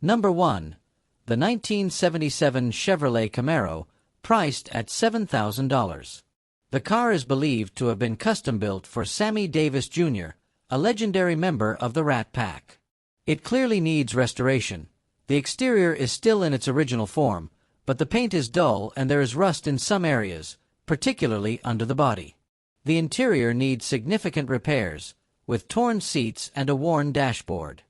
Number 1. The 1977 Chevrolet Camaro, priced at $7,000. The car is believed to have been custom-built for Sammy Davis Jr., a legendary member of the Rat Pack. It clearly needs restoration. The exterior is still in its original form, but the paint is dull and there is rust in some areas, particularly under the body. The interior needs significant repairs, with torn seats and a worn dashboard.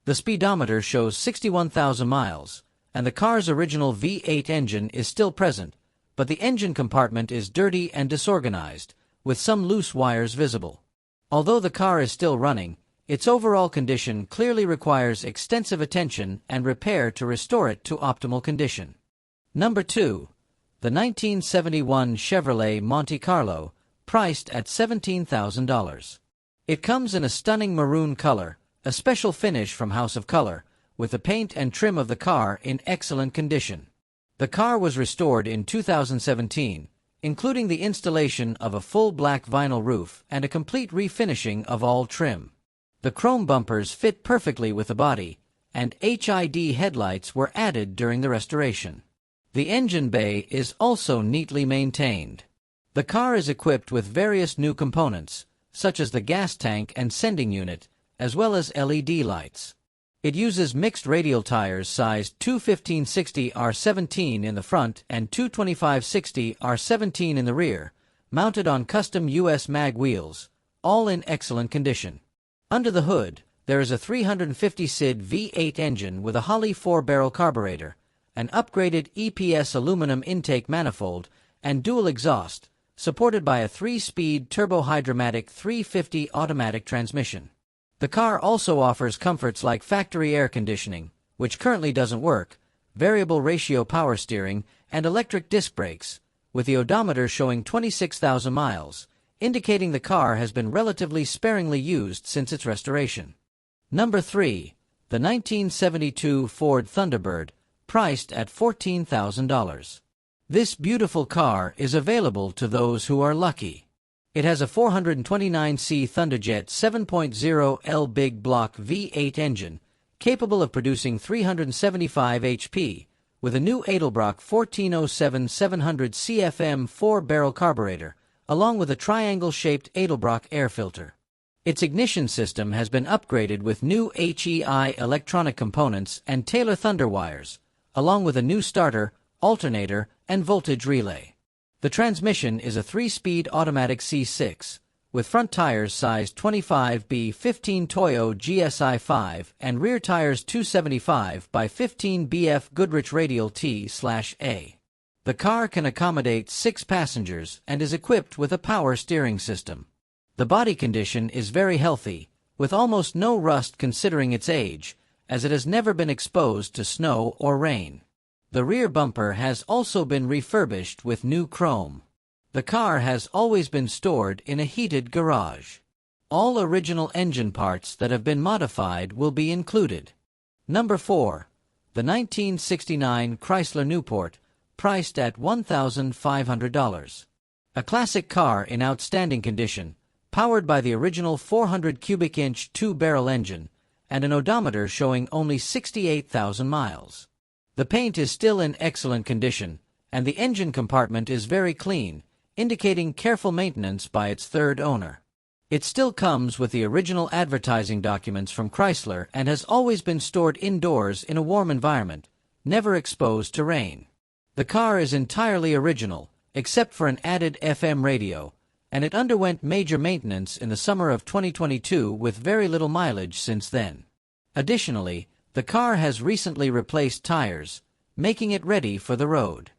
The speedometer shows 61,000 miles, and the car's original V8 engine is still present, but the engine compartment is dirty and disorganized, with some loose wires visible. Although the car is still running, its overall condition clearly requires extensive attention and repair to restore it to optimal condition. Number 2. The 1971 Chevrolet Monte Carlo, priced at $17,000. It comes in a stunning maroon color, a special finish from House of Color, with the paint and trim of the car in excellent condition. The car was restored in 2017, including the installation of a full black vinyl roof and a complete refinishing of all trim. The chrome bumpers fit perfectly with the body, and HID headlights were added during the restoration. The engine bay is also neatly maintained. The car is equipped with various new components, such as the gas tank and sending unit, as well as LED lights. It uses mixed radial tires sized 215/60 R17 in the front and 225/60 R17 in the rear, mounted on custom US mag wheels, all in excellent condition. Under the hood, there is a 350 SID V8 engine with a Holley 4-barrel carburetor, an upgraded EPS aluminum intake manifold, and dual exhaust, supported by a 3-speed turbo-hydromatic 350 automatic transmission. The car also offers comforts like factory air conditioning, which currently doesn't work, variable ratio power steering, and electric disc brakes, with the odometer showing 26,000 miles, indicating the car has been relatively sparingly used since its restoration. Number 3. The 1972 Ford Thunderbird, priced at $14,000. This beautiful car is available to those who are lucky. It has a 429C Thunderjet 7.0L big block V8 engine, capable of producing 375 HP, with a new Edelbrock 1407-700 CFM 4-barrel carburetor, along with a triangle-shaped Edelbrock air filter. Its ignition system has been upgraded with new HEI electronic components and Taylor Thunder wires, along with a new starter, alternator, and voltage relay. The transmission is a 3-speed automatic C6, with front tires sized 25B15 Toyo GSI-5 and rear tires 275 by 15 BF Goodrich Radial T/A. The car can accommodate 6 passengers and is equipped with a power steering system. The body condition is very healthy, with almost no rust considering its age, as it has never been exposed to snow or rain. The rear bumper has also been refurbished with new chrome. The car has always been stored in a heated garage. All original engine parts that have been modified will be included. Number 4. The 1969 Chrysler Newport, priced at $1,500. A classic car in outstanding condition, powered by the original 400 cubic inch 2-barrel engine, and an odometer showing only 68,000 miles. The paint is still in excellent condition, and the engine compartment is very clean, indicating careful maintenance by its third owner. It still comes with the original advertising documents from Chrysler and has always been stored indoors in a warm environment, never exposed to rain. The car is entirely original, except for an added FM radio, and it underwent major maintenance in the summer of 2022 with very little mileage since then. Additionally, the car has recently replaced tires, making it ready for the road.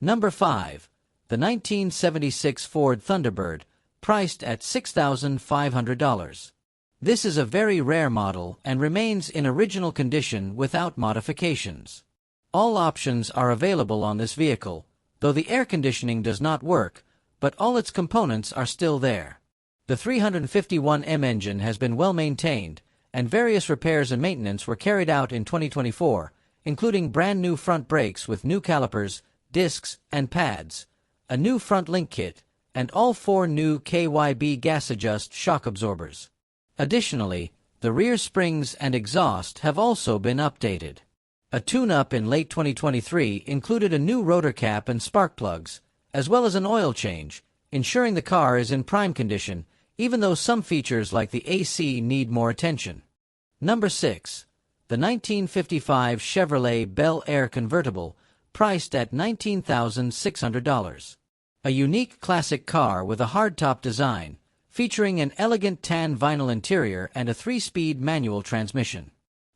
Number 5. The 1976 Ford Thunderbird, priced at $6,500. This is a very rare model and remains in original condition without modifications. All options are available on this vehicle, though the air conditioning does not work, but all its components are still there. The 351M engine has been well maintained, and various repairs and maintenance were carried out in 2024, including brand new front brakes with new calipers, discs, and pads, a new front link kit, and all 4 new KYB gas adjust shock absorbers. Additionally, the rear springs and exhaust have also been updated. A tune-up in late 2023 included a new rotor cap and spark plugs, as well as an oil change, ensuring the car is in prime condition, even though some features like the AC need more attention. Number 6. The 1955 Chevrolet Bel Air convertible, priced at $19,600. A unique classic car with a hardtop design, featuring an elegant tan vinyl interior and a 3-speed manual transmission.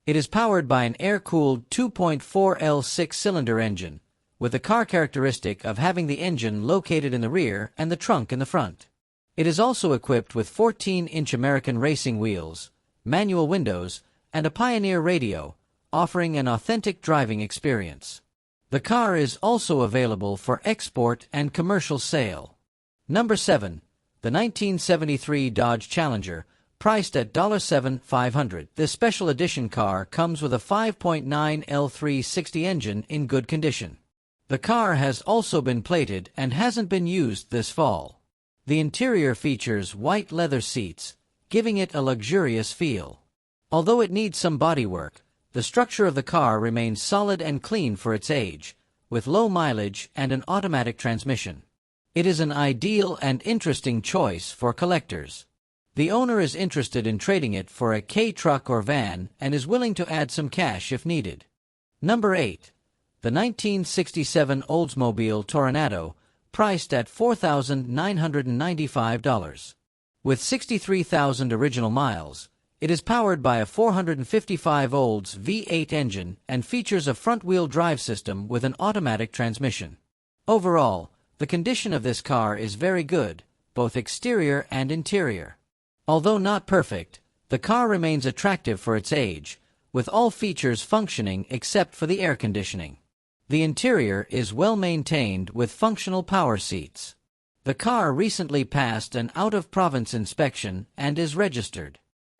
It is powered by an air-cooled 2.4L 6-cylinder engine, with the car characteristic of having the engine located in the rear and the trunk in the front. It is also equipped with 14-inch American racing wheels, manual windows, and a Pioneer radio, offering an authentic driving experience. The car is also available for export and commercial sale. Number 7. The 1973 Dodge Challenger, priced at $7,500. This special edition car comes with a 5.9 L360 engine in good condition. The car has also been plated and hasn't been used this fall. The interior features white leather seats, giving it a luxurious feel. Although it needs some bodywork, the structure of the car remains solid and clean for its age, with low mileage and an automatic transmission. It is an ideal and interesting choice for collectors. The owner is interested in trading it for a K-truck or van and is willing to add some cash if needed. Number 8. The 1967 Oldsmobile Toronado, priced at $4,995. With 63,000 original miles, it is powered by a 455 Olds V8 engine and features a front-wheel drive system with an automatic transmission. Overall, the condition of this car is very good, both exterior and interior. Although not perfect, the car remains attractive for its age, with all features functioning except for the air conditioning. The interior is well maintained with functional power seats. The car recently passed an out-of-province inspection and is registered.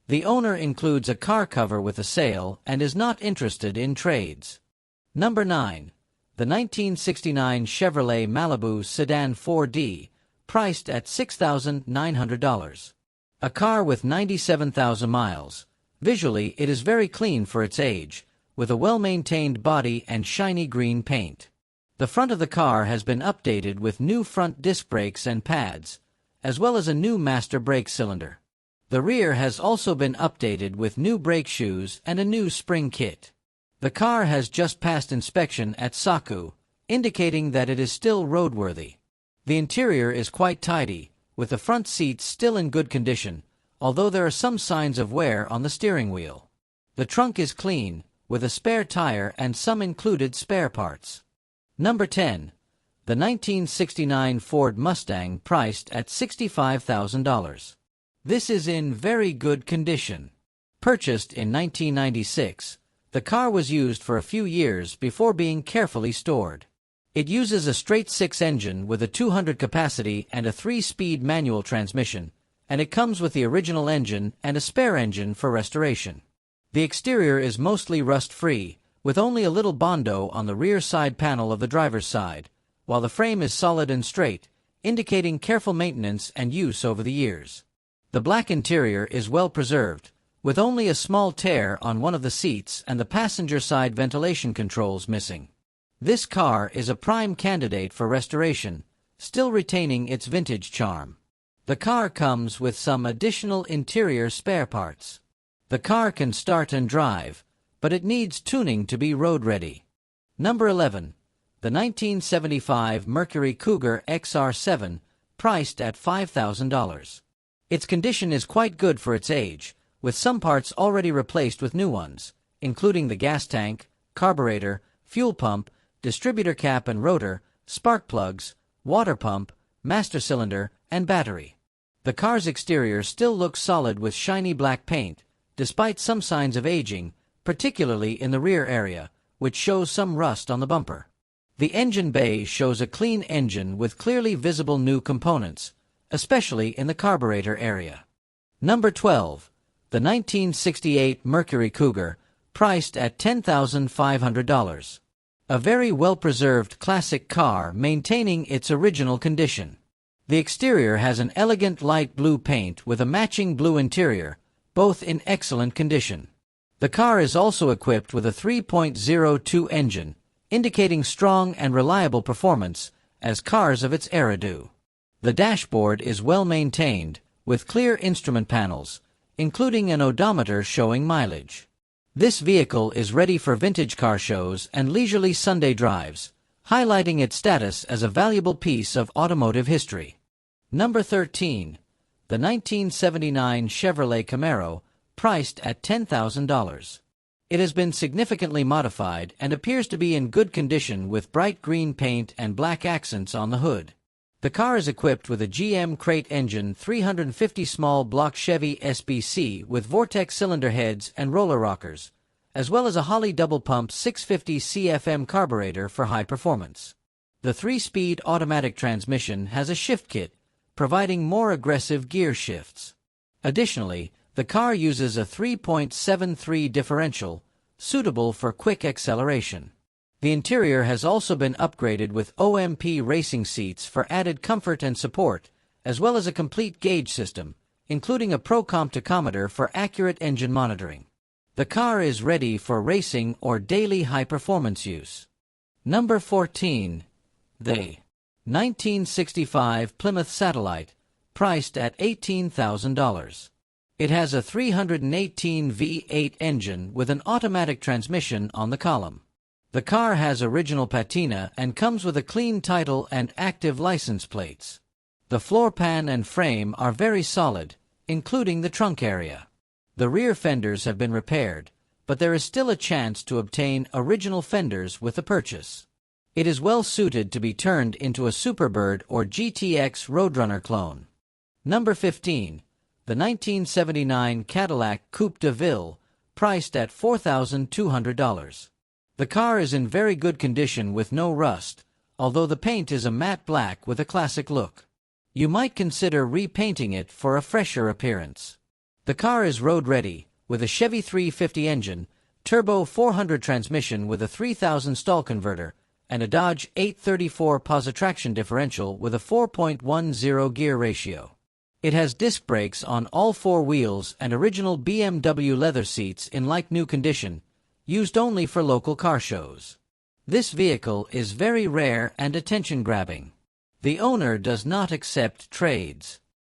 The owner includes a car cover with a sale and is not interested in trades. Number 9. The 1969 Chevrolet Malibu Sedan 4D, priced at $6,900. A car with 97,000 miles. Visually, it is very clean for its age, with a well-maintained body and shiny green paint. The front of the car has been updated with new front disc brakes and pads, as well as a new master brake cylinder. The rear has also been updated with new brake shoes and a new spring kit. The car has just passed inspection at SACU, indicating that it is still roadworthy. The interior is quite tidy, with the front seats still in good condition, although there are some signs of wear on the steering wheel. The trunk is clean, with a spare tire and some included spare parts. Number 10. The 1969 Ford Mustang, priced at $65,000. This is in very good condition. Purchased in 1996, the car was used for a few years before being carefully stored. It uses a straight-six engine with a 200 capacity and a 3-speed manual transmission, and it comes with the original engine and a spare engine for restoration. The exterior is mostly rust-free, with only a little Bondo on the rear side panel of the driver's side, while the frame is solid and straight, indicating careful maintenance and use over the years. The black interior is well preserved, with only a small tear on one of the seats and the passenger side ventilation controls missing. This car is a prime candidate for restoration, still retaining its vintage charm. The car comes with some additional interior spare parts. The car can start and drive, but it needs tuning to be road-ready. Number 11. The 1975 Mercury Cougar XR7, priced at $5,000. Its condition is quite good for its age, with some parts already replaced with new ones, including the gas tank, carburetor, fuel pump, distributor cap and rotor, spark plugs, water pump, master cylinder, and battery. The car's exterior still looks solid with shiny black paint, despite some signs of aging, particularly in the rear area, which shows some rust on the bumper. The engine bay shows a clean engine with clearly visible new components, especially in the carburetor area. Number 12. The 1968 Mercury Cougar, priced at $10,500. A very well-preserved classic car maintaining its original condition. The exterior has an elegant light blue paint with a matching blue interior, both in excellent condition. The car is also equipped with a 3.02 engine, indicating strong and reliable performance, as cars of its era do. The dashboard is well maintained, with clear instrument panels, including an odometer showing mileage. This vehicle is ready for vintage car shows and leisurely Sunday drives, highlighting its status as a valuable piece of automotive history. Number 13. The 1979 Chevrolet Camaro, priced at $10,000. It has been significantly modified and appears to be in good condition with bright green paint and black accents on the hood. The car is equipped with a GM crate engine 350 small block Chevy SBC with Vortex cylinder heads and roller rockers, as well as a Holley double-pump 650 CFM carburetor for high performance. The 3-speed automatic transmission has a shift kit, providing more aggressive gear shifts. Additionally, the car uses a 3.73 differential, suitable for quick acceleration. The interior has also been upgraded with OMP racing seats for added comfort and support, as well as a complete gauge system, including a ProComp tachometer for accurate engine monitoring. The car is ready for racing or daily high-performance use. Number 14. The 1965 Plymouth Satellite, priced at $18,000. It has a 318 V8 engine with an automatic transmission on the column. The car has original patina and comes with a clean title and active license plates. The floor pan and frame are very solid, including the trunk area. The rear fenders have been repaired, but there is still a chance to obtain original fenders with the purchase. It is well suited to be turned into a Superbird or GTX Roadrunner clone. Number 15. The 1979 Cadillac Coupe de Ville, priced at $4,200. The car is in very good condition with no rust, although the paint is a matte black with a classic look. You might consider repainting it for a fresher appearance. The car is road-ready, with a Chevy 350 engine, turbo 400 transmission with a 3000 stall converter, and a Dodge 834 positive differential with a 4.10 gear ratio. It has disc brakes on all 4 wheels and original BMW leather seats in like-new condition, used only for local car shows. This vehicle is very rare and attention-grabbing. The owner does not accept trades.